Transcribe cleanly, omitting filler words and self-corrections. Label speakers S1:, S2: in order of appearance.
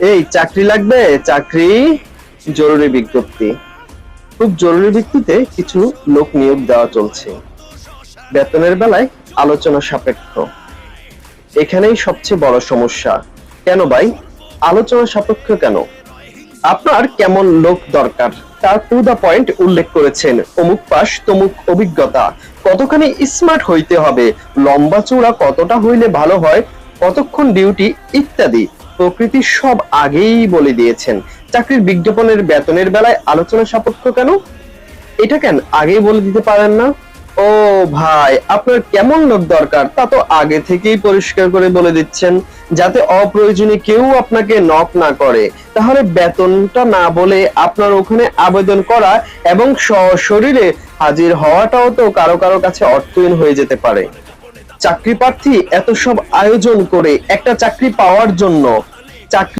S1: এই চাকরি লাগবে, চাকরি জরুরি বিজ্ঞপ্তি। খুব জরুরি ভিত্তিতে কিছু লোক নিয়োগ দেওয়া চলছে। বেতনের বেলায় আলোচনা সাপেক্ষ। এখানেই সবচেয়ে বড় সমস্যা। কেন ভাই আলোচনা সাপেক্ষ কেন? আপনার কেমন লোক দরকার তা টু দা পয়েন্ট উল্লেখ করেছেন। অমুক পাস তমুক অভিজ্ঞতা, কতখানি স্মার্ট হইতে হবে, লম্বা চূড়া কতটা হইলে ভালো হয়, কতক্ষণ ডিউটি ইত্যাদি প্রকৃতি সব আগেই বলে দিয়েছেন। চাকরির বিজ্ঞাপনের বেতনের বেলায় আলোচনা সাপেক্ষ কেন? এটা কেন আগেই বলে দিতে পারেন না? ও ভাই, আপনার কেমন লোক দরকার তা তো আগে থেকেই পরিষ্কার করে বলে দিচ্ছেন, যাতে অপ্রয়োজনীয় কেউ আপনাকে নক না করে। তাহলে বেতনটা না বলে আপনার ওখানে আবেদন করা এবং সশরীরে হাজির হওয়াটাও তো কারো কারো কাছে অর্থহীন হয়ে যেতে পারে। চাকরি প্রার্থী এত সব আয়োজন করে একটা চাকরি পাওয়ার জন্য চাকরি